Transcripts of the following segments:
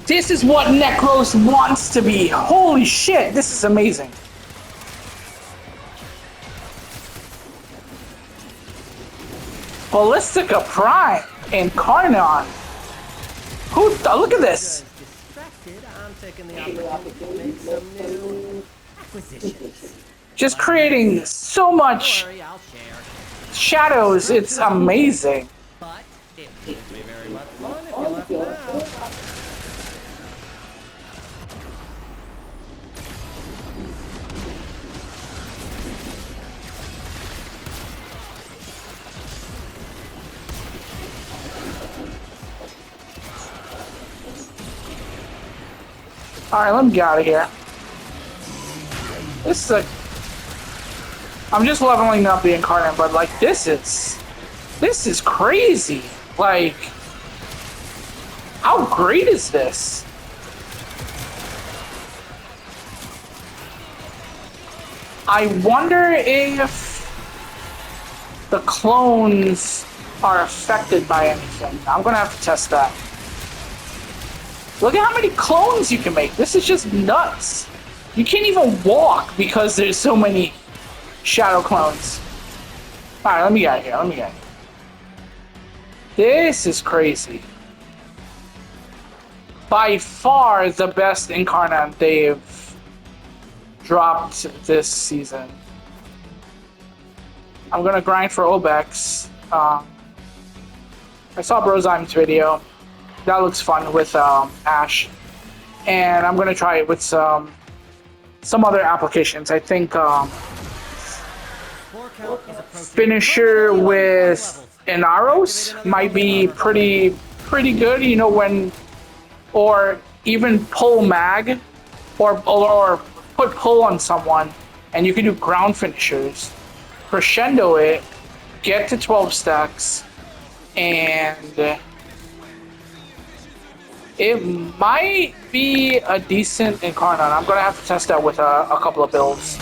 This is what Necros wants to be. Holy shit, this is amazing. Ballistica Prime, Incarnon. Look at this. I'm taking the opportunity to make some new acquisitions. Just creating so much Don't worry, I'll share. shadows, it's amazing. But it wouldn't be very much fun if you left now. Alright, let me get out of here. This is a... I'm just leveling up the Incarnate, but like this is crazy. Like, how great is this? I wonder if the clones are affected by anything. I'm gonna have to test that. Look at how many clones you can make. This is just nuts. You can't even walk because there's so many shadow clones. Alright, let me get out of here. Let me get out of here. This is crazy. By far the best Incarnate they've dropped this season. I'm gonna grind for Obex. I saw Brozyme's video. That looks fun with Ash. And I'm gonna try it with some other applications. I think Finisher with Inaros might be pretty good, you know, when, or even pull mag or put pull on someone and you can do ground finishers. Crescendo it, get to 12 stacks, and it might be a decent Incarnate. I'm gonna have to test that with a couple of builds.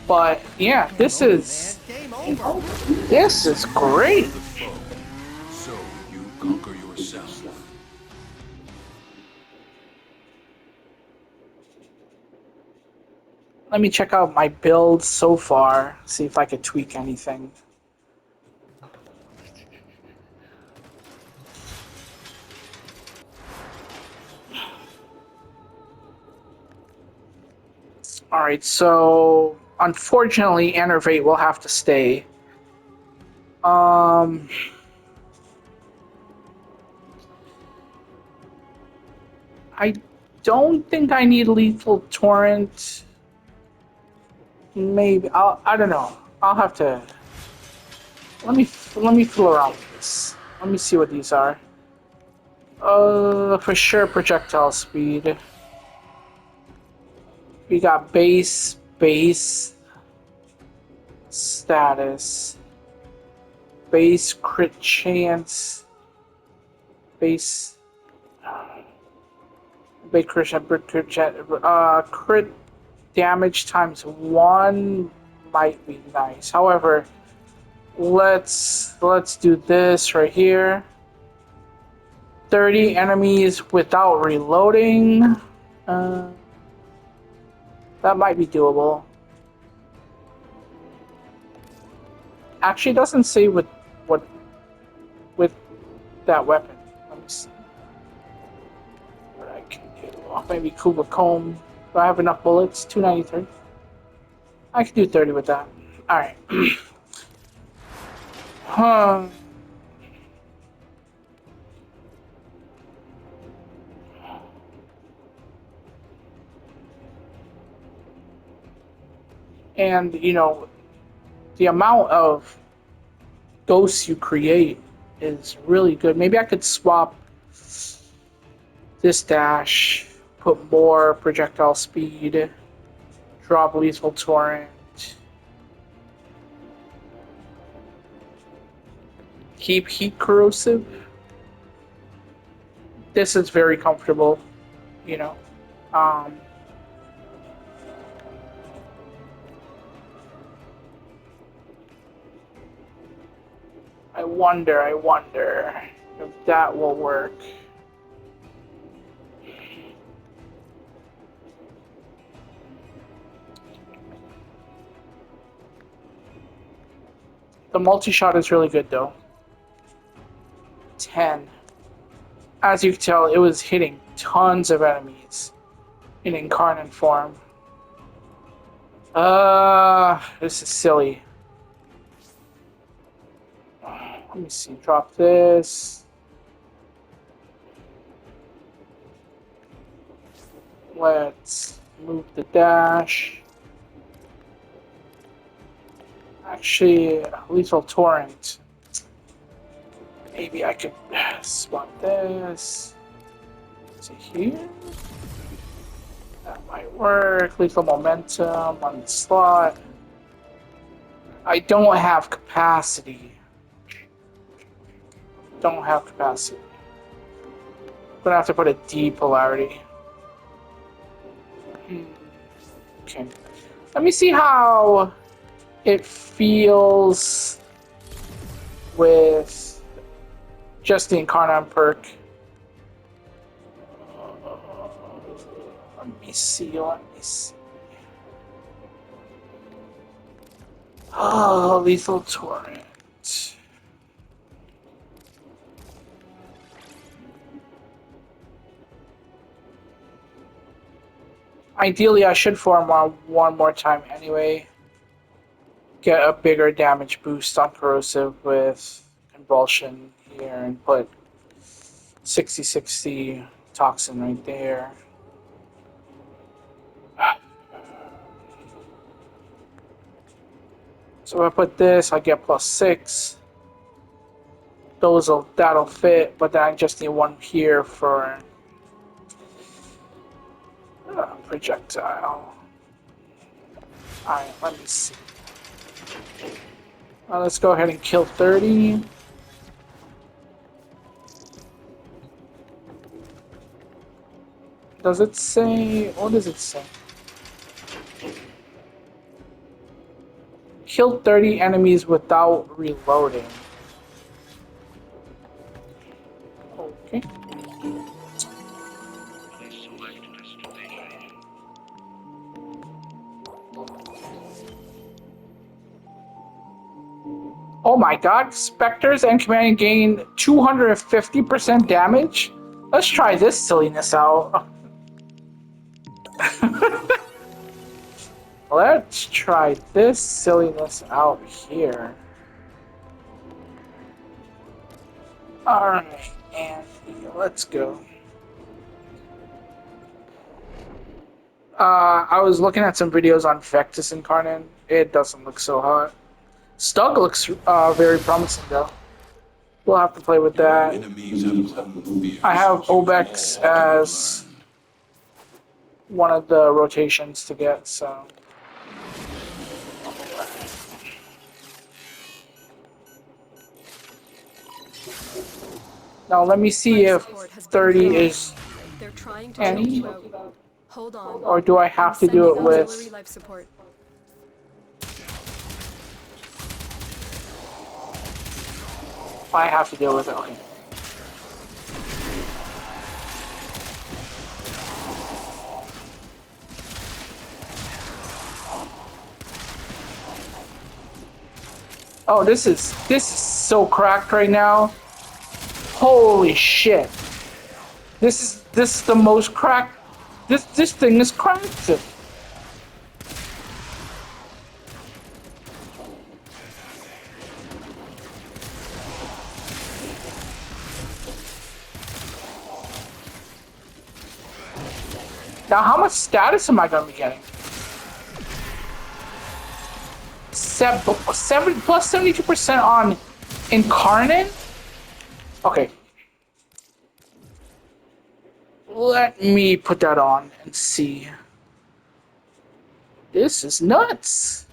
But yeah, this is great. So you conquer yourself. Let me check out my builds so far, see if I could tweak anything. Alright, so unfortunately Enervate will have to stay. I don't think I need Lethal Torrent. Maybe I don't know. I'll have to let me fool around with this. Let me see what these are. For sure projectile speed. We got base status, base crit chance, base crit damage times 1 might be nice. However, let's do this right here. 30 enemies without reloading. That might be doable. Actually, it doesn't say with that weapon. Let me see what I can do. Maybe Kuba Comb. Do I have enough bullets? 293. I can do 30 with that. All right. Huh. And, you know, the amount of ghosts you create is really good. Maybe I could swap this dash, put more projectile speed, drop lethal torrent, keep heat corrosive. This is very comfortable, you know. I wonder if that will work. The multi-shot is really good though. 10. As you can tell, it was hitting tons of enemies in Incarnon form. This is silly. Let me see, drop this. Let's move the dash. Actually, lethal torrent. Maybe I could spot this. See here. That might work. Lethal momentum on the slot. I don't have capacity. Don't have capacity. I'm gonna have to put a D polarity. Okay. Let me see how it feels with just the Incarnon perk. Let me see. Oh, lethal torrent. Ideally, I should form one more time anyway. Get a bigger damage boost on corrosive with convulsion here and put 60-60 toxin right there. So if I put this, I get +6. That'll fit, but then I just need one here for projectile. Alright, let me see. Let's go ahead and kill 30. Does it say... What does it say? Kill 30 enemies without reloading. Okay. Oh my god, Spectres and Command gain 250% damage? Let's try this silliness out. Let's try this silliness out here. Alright, and let's go. I was looking at some videos on Vectis Incarnon. It doesn't look so hot. Stug looks very promising though. We'll have to play with that. I have Obex as one of the rotations to get, so. Now let me see if 30 is any, Hold on. or do I have to do it with... Life support. I have to deal with it. Okay. Oh, this is so cracked right now. Holy shit! This is the most cracked. This thing is cracked. Now, how much status am I going to be getting? 72% on Incarnon? Okay. Let me put that on and see. This is nuts.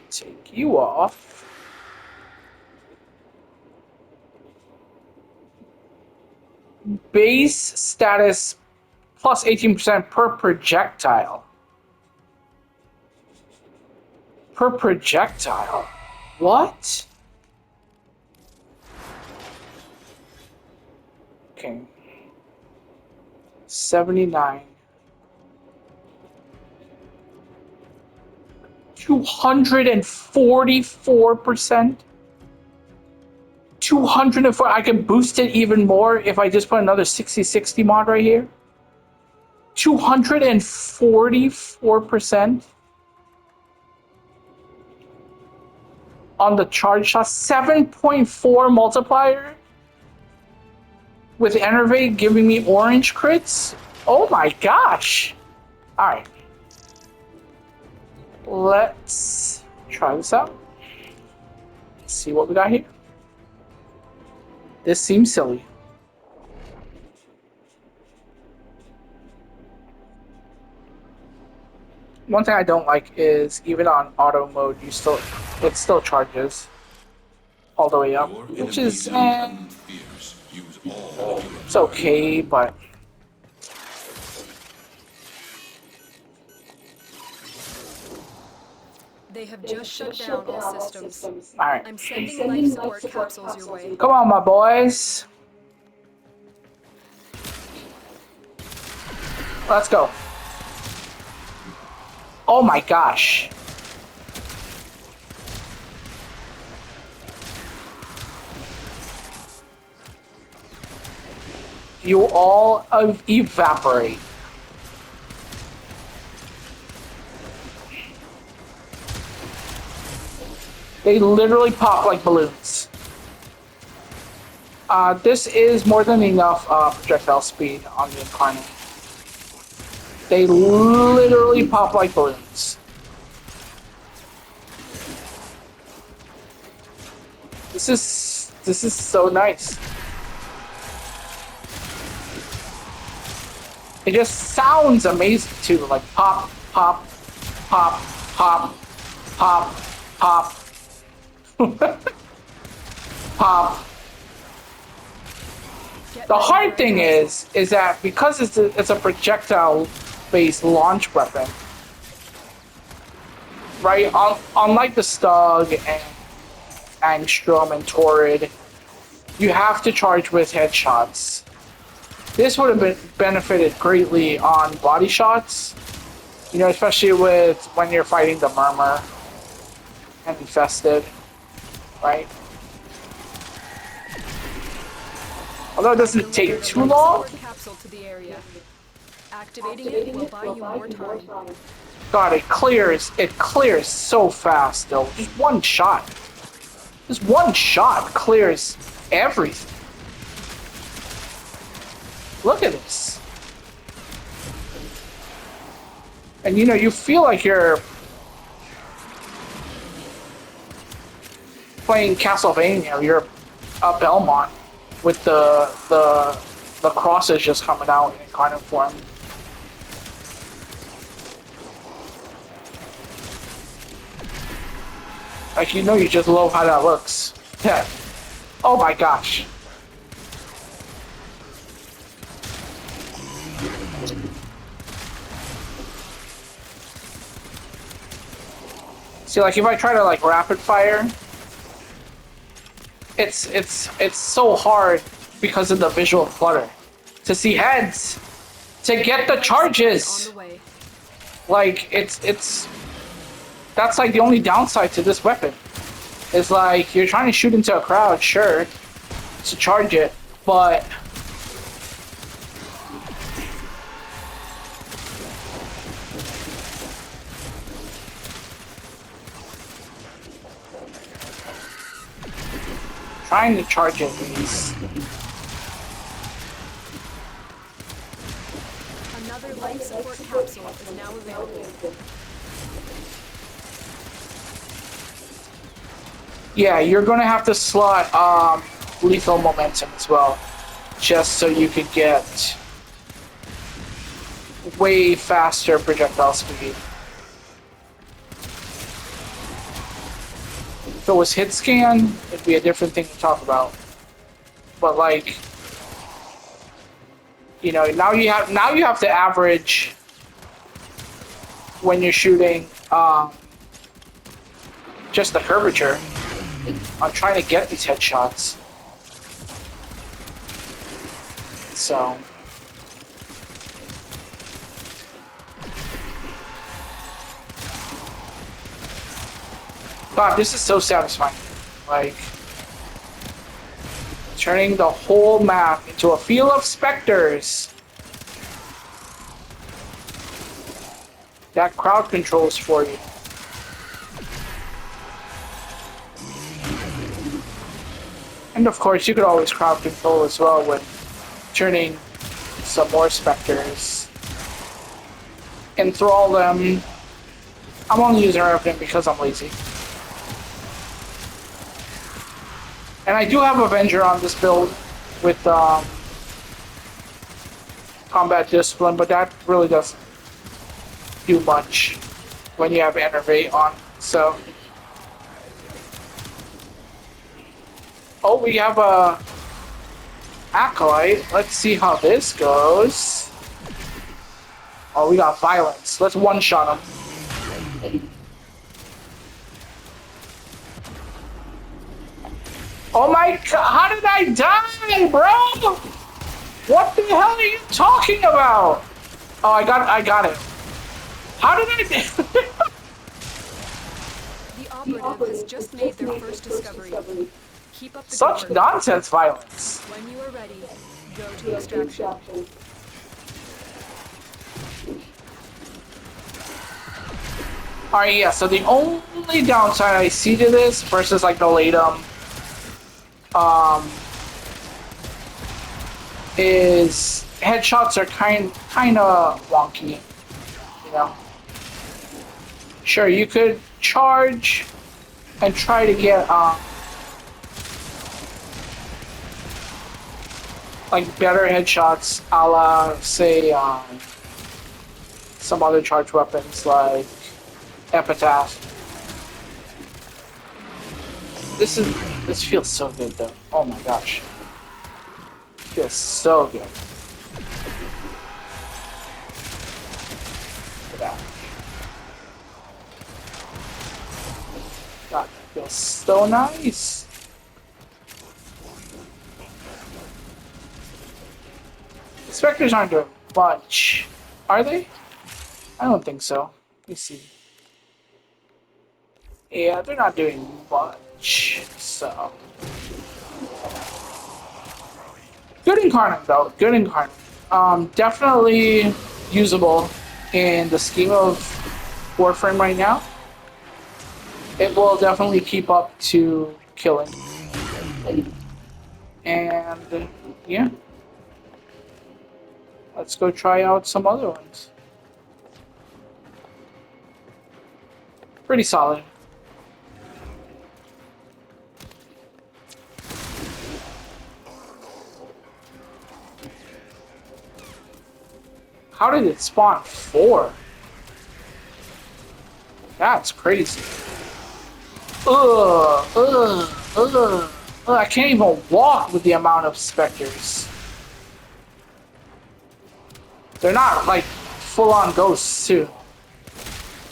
Take you off. Base status plus 18% per projectile. Per projectile? What? Okay. 79. 244%. 204. I can boost it even more if I just put another 60/60 mod right here. 244% on the charge shot. 7.4 multiplier with Enervate giving me orange crits. Oh my gosh. Alright. Let's try this out. Let's see what we got here. This seems silly. One thing I don't like is even on auto mode, it still charges all the way up, which is it's okay, but They have just shut down all systems. all right. I'm sending life support capsules your way. Come on, my boys. Let's go. Oh my gosh. You all evaporate. They literally pop like balloons. This is more than enough projectile speed on the Incarnon. They literally pop like balloons. This is so nice. It just sounds amazing too, like pop, pop, pop, pop, pop, pop, pop. The hard thing is that because it's a projectile-based launch weapon, right? Unlike the Stug and Angstrom and Torrid, you have to charge with headshots. This would have been benefited greatly on body shots, you know, especially with when you're fighting the Murmur and Infested, right? Although it doesn't take too long. Capsule to the area. Activating it will buy you more time. God, it clears so fast though. Just one shot. Just one shot clears everything. Look at this. And you know, you feel like you're playing Castlevania, or you're a Belmont with the crosses just coming out in kind of form. Like, you know, you just love how that looks. Yeah. Oh my gosh. See, like, if I try to, like, rapid fire, it's so hard because of the visual clutter. To see heads, to get the charges. Like, it's that's like the only downside to this weapon. It's like, you're trying to shoot into a crowd, sure, to charge it, but trying to charge it is... Another life support capsule is now available. Yeah, you're gonna have to slot lethal momentum as well, just so you could get way faster projectile speed. If it was hit scan, it'd be a different thing to talk about. But like, you know, now you have to average when you're shooting just the curvature. I'm trying to get these headshots. So God, this is so satisfying. Like, turning the whole map into a field of specters. That crowd controls for you. And of course, you could always crowd control as well with turning some more specters. Enthrall them. I'm only using everything because I'm lazy. And I do have Avenger on this build with combat discipline, but that really doesn't do much when you have Enervate on. So, oh, we have a Acolyte. Let's see how this goes. Oh, we got Violence. Let's one-shot him. Oh my god, how did I die, bro? What the hell are you talking about? Oh, I got it. How did I The operative has just made their first discovery. Keep up the Such good work. nonsense violence. When you are ready, go to extraction. Alright, yeah, so the only downside I see to this versus like the Latum is headshots are kind of wonky, you know. Sure, you could charge and try to get like better headshots, a la say some other charge weapons like Epitaph. This feels so good though. Oh my gosh. Feels so good. Look at that. God, that feels so nice. The Spectres aren't doing much, are they? I don't think so. Let me see. Yeah, they're not doing much, so. Good Incarnon, though. Good Incarnon. Definitely usable in the scheme of Warframe right now. It will definitely keep up to killing. And, yeah. Let's go try out some other ones. Pretty solid. How did it spawn 4? That's crazy. I can't even walk with the amount of specters. They're not like full-on ghosts too.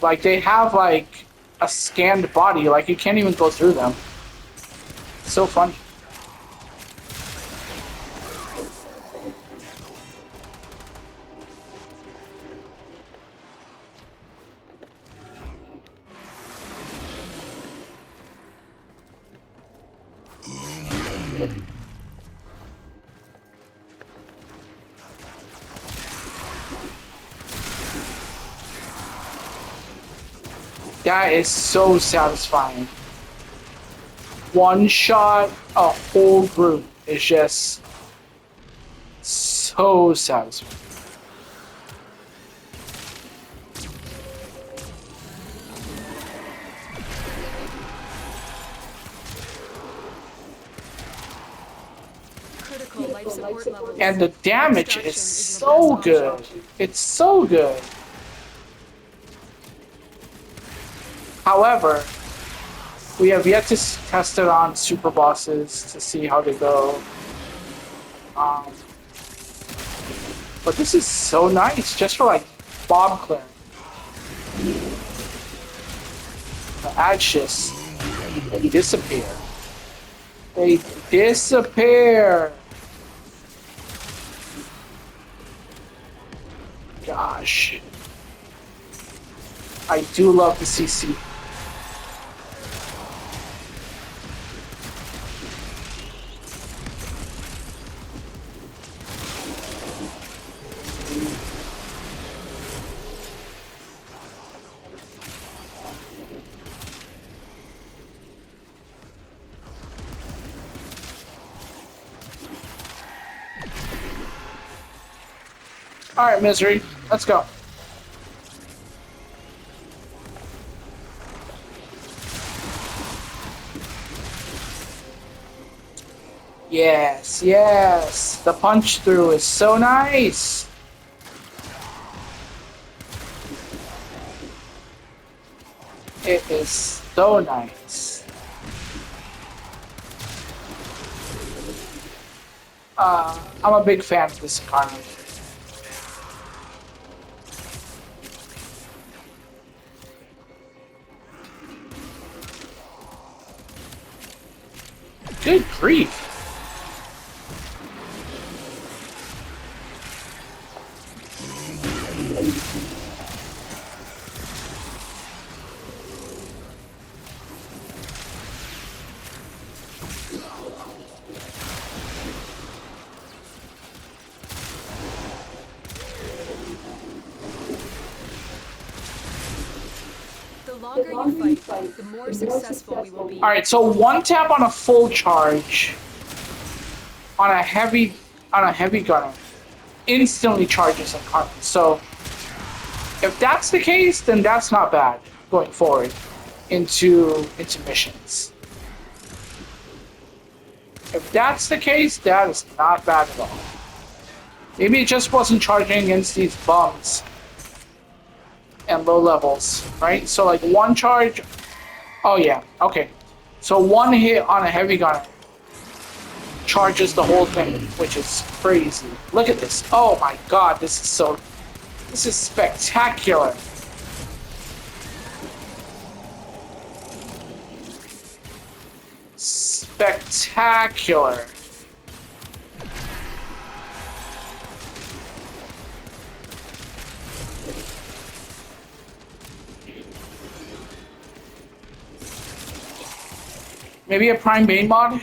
Like they have like a scanned body, like you can't even go through them. It's so funny. That is so satisfying. One shot, a whole group is just so satisfying. Critical life support levels. And the damage Extraction is is so your best good. option. It's so good. However, we have yet to test it on super bosses to see how they go. But this is so nice, just for like bomb clearing. The ads just disappear. They disappear. Gosh. I do love the CC. Alright, Misery. Let's go. Yes, yes. The punch through is so nice. It is so nice. I'm a big fan of this Incarnon. Good grief. The longer you fight, the more successful we will be. Alright, so one tap on a full charge on a heavy gunner instantly charges Incarnon. So if that's the case, then that's not bad going forward into missions. If that's the case, that is not bad at all. Maybe it just wasn't charging against these bums and low levels, right? So like one charge, oh yeah, okay. So one hit on a heavy gunner charges the whole thing, which is crazy. Look at this. Oh my god, this is spectacular. Spectacular. Maybe a Prime Bane mod?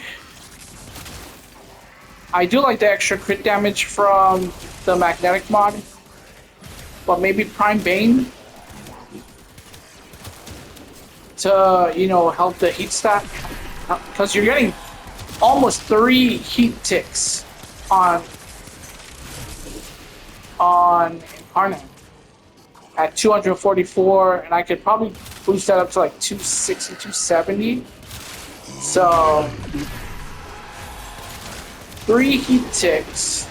I do like the extra crit damage from the magnetic mod, but maybe Prime Bane to, you know, help the heat stack, because you're getting almost 3 heat ticks on Incarnon at 244, and I could probably boost that up to like 260, 270. So 3 heat ticks.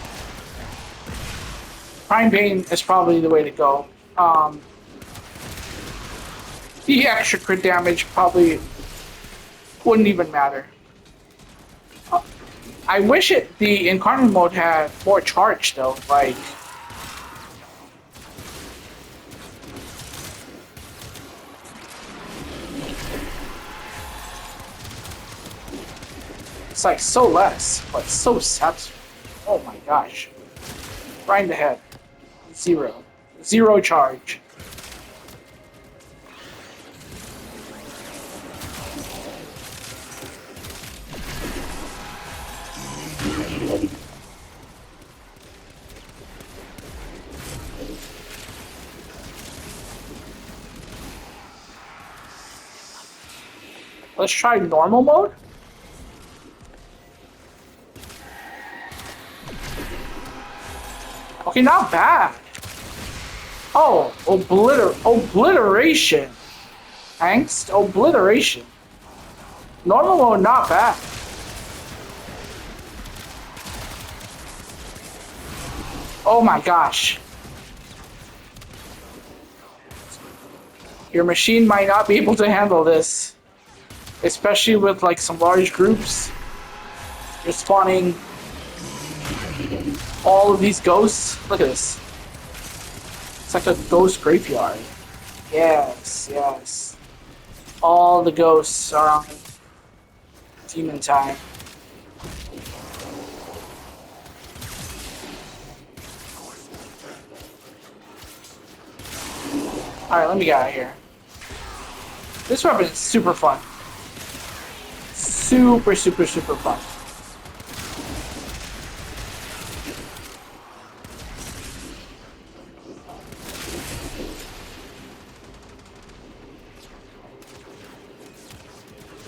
Prime Bane is probably the way to go. The extra crit damage probably wouldn't even matter. I wish the Incarnon mode had more charge though, like. It's like so less, but so satisfying. Oh my gosh. Right in the head. 0. 0 charge. Let's try normal mode. Okay, not bad. Oh, obliteration. Angst, obliteration. Normal mode, not bad. Oh my gosh. Your machine might not be able to handle this. Especially with like some large groups. You're spawning all of these ghosts. Look at this. It's like a ghost graveyard. Yes, yes. All the ghosts are on demon time. Alright, let me get out of here. This weapon is super fun. Super, super, super fun.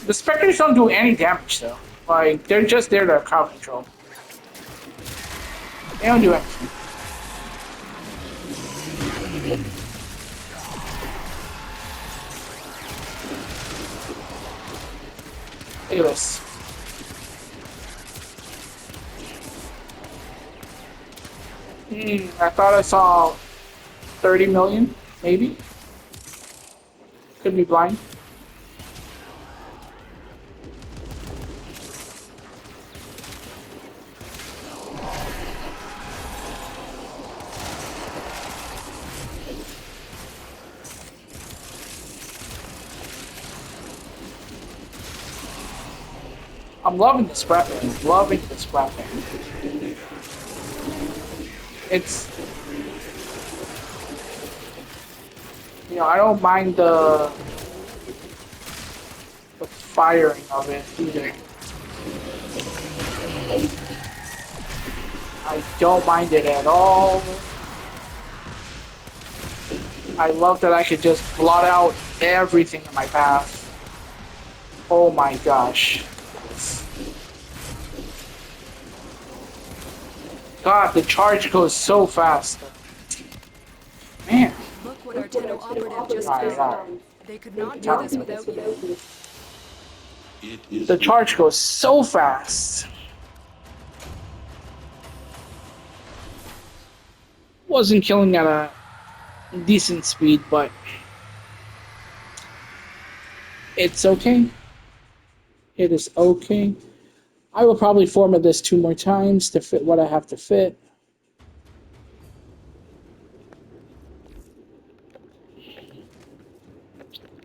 The Spectres don't do any damage though. Like, they're just there to crowd control. They don't do anything. Look at this. I thought I saw 30 million, maybe. Could be blind. I'm loving this weapon. Loving this weapon. It's, you know, I don't mind the firing of it either. I don't mind it at all. I love that I could just blot out everything in my path. Oh my gosh. God, the charge goes so fast. Man. Look what our Tenno operative just Alright, found. alright. They could not do this without you. It is The charge goes so fast. Wasn't killing at a decent speed, but it's okay. It is okay. I will probably format this 2 more times to fit what I have to fit.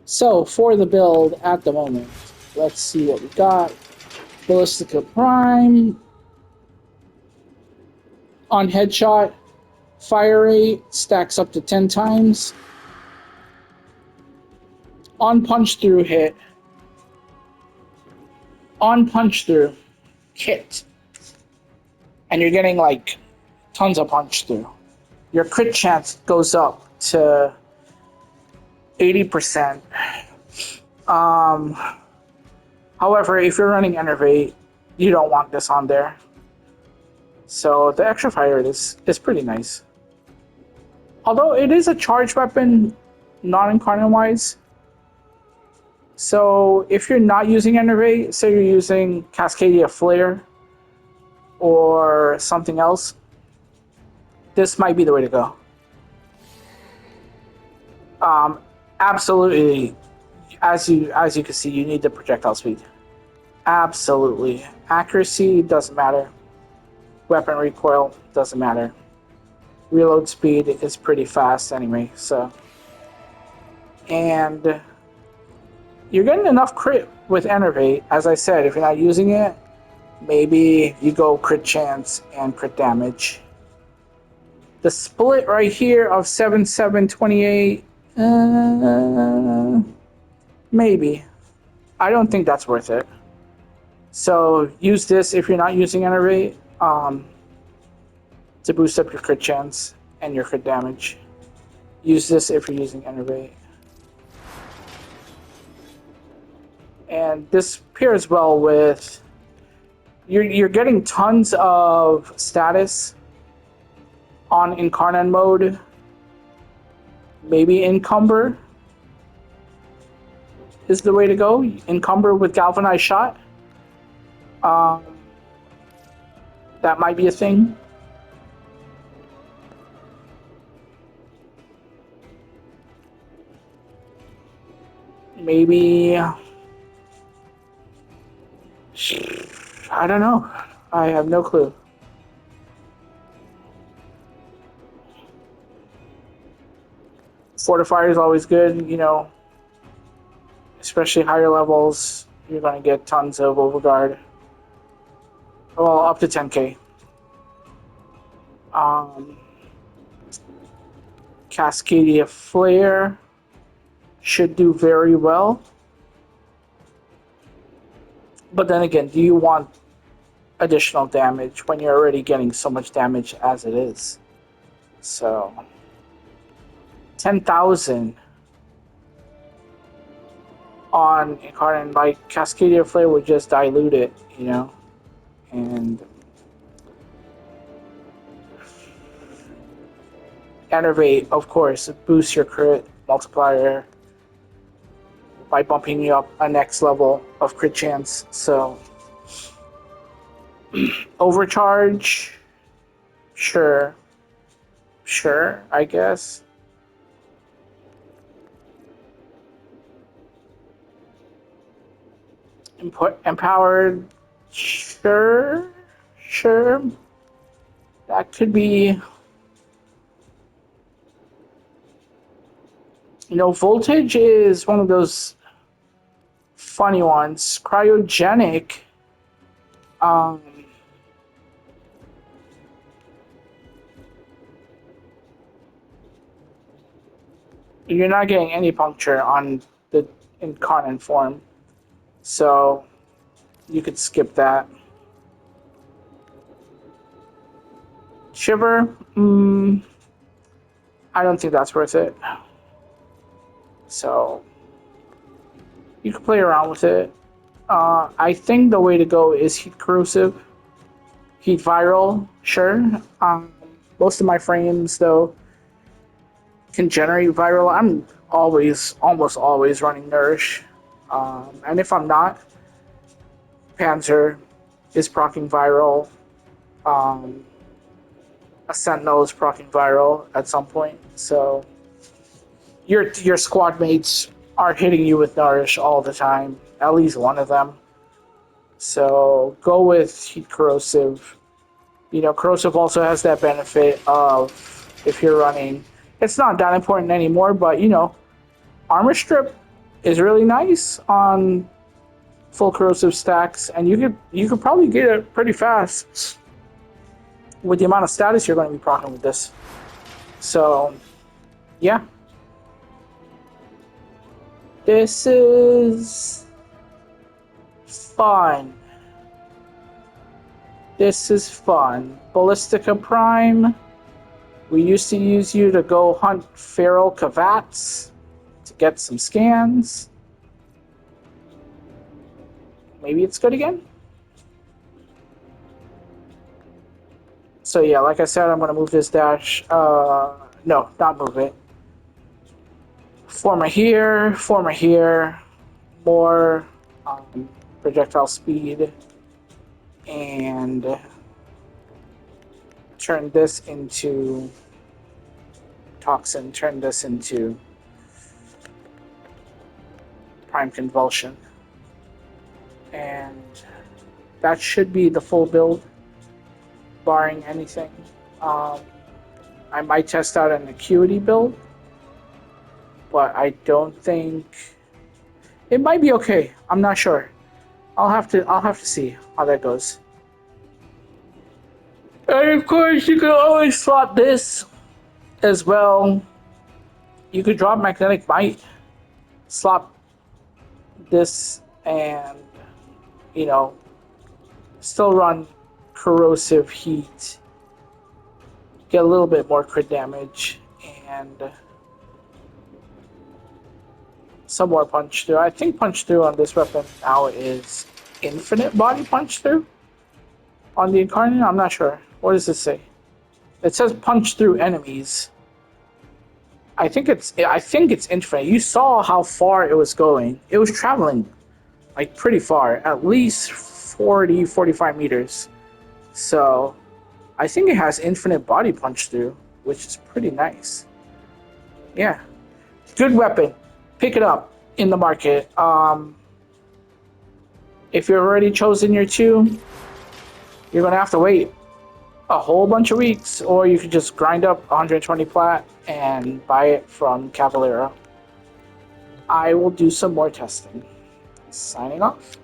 So, for the build at the moment, let's see what we got. Ballistica Prime. On headshot, fire rate stacks up to 10 times. On punch through hit. On punch through hit. And you're getting like tons of punch through. Your crit chance goes up to 80%. However, if you're running Enervate, you don't want this on there. So the extra fire is pretty nice. Although it is a charge weapon, non-Incarnon wise. So if you're not using Enervate, say you're using Cascadia Flare or something else, this might be the way to go. Absolutely, as you can see, you need the projectile speed. Absolutely. Accuracy doesn't matter. Weapon recoil doesn't matter. Reload speed is pretty fast anyway, so. And you're getting enough crit with Enervate. As I said, if you're not using it, maybe you go crit chance and crit damage. The split right here of 7-7-28, maybe. I don't think that's worth it. So use this if you're not using Enervate to boost up your crit chance and your crit damage. Use this if you're using Enervate. And this pairs well with... You're getting tons of status on Incarnon mode. Maybe Encumber is the way to go. Encumber with Galvanized Shot. That might be a thing. Maybe... I don't know. I have no clue. Fortifier is always good, you know. Especially higher levels, you're going to get tons of overguard. Well, up to 10k. Cascadia Flare should do very well. But then again, do you want additional damage when you're already getting so much damage as it is? So, 10,000 on Incarnon, like Cascadia Flare would just dilute it, you know? And Enervate, of course, boosts your crit multiplier by bumping you up a next level of crit chance. So, overcharge, sure, I guess. Empowered, sure. That could be. Voltage is one of those funny ones. Cryogenic, um, you're not getting any puncture on the Incarnon form, so you could skip that. Shiver, I don't think that's worth it. So you can play around with it. I think the way to go is heat corrosive, heat viral, sure. Most of my frames though can generate viral. I'm almost always running Nourish, and if I'm not, Panzer is proccing viral. A Sentinel is proccing viral at some point, so your squad mates are hitting you with Nourish all the time, at least one of them. So go with Heat Corrosive. Corrosive also has that benefit of if you're running, it's not that important anymore, but Armor Strip is really nice on full corrosive stacks, and you could probably get it pretty fast with the amount of status you're going to be proccing with this. So, yeah. This is fun. Ballistica Prime. We used to use you to go hunt feral cavats to get some scans. Maybe it's good again? So yeah, like I said, I'm going to move this dash. No, not move it. Former here, more projectile speed, and turn this into Toxin, turn this into Prime Convulsion. And that should be the full build, barring anything. I might test out an Acuity build, but I don't think it might be okay. I'm not sure. I'll have to see how that goes. And of course, you can always slot this as well. You could drop Magnetic Might, slot this, and still run Corrosive Heat. Get a little bit more crit damage and some more punch through. I think punch through on this weapon now is infinite body punch through. On the Incarnon, I'm not sure. What does this say? It says punch through enemies. I think it's infinite. You saw how far it was going. It was traveling like pretty far, at least 40, 45 meters. So I think it has infinite body punch through, which is pretty nice. Yeah. Good weapon. Pick it up in the market. If you've already chosen your 2, you're going to have to wait a whole bunch of weeks, or you could just grind up 120 plat and buy it from Cavalera. I will do some more testing. Signing off.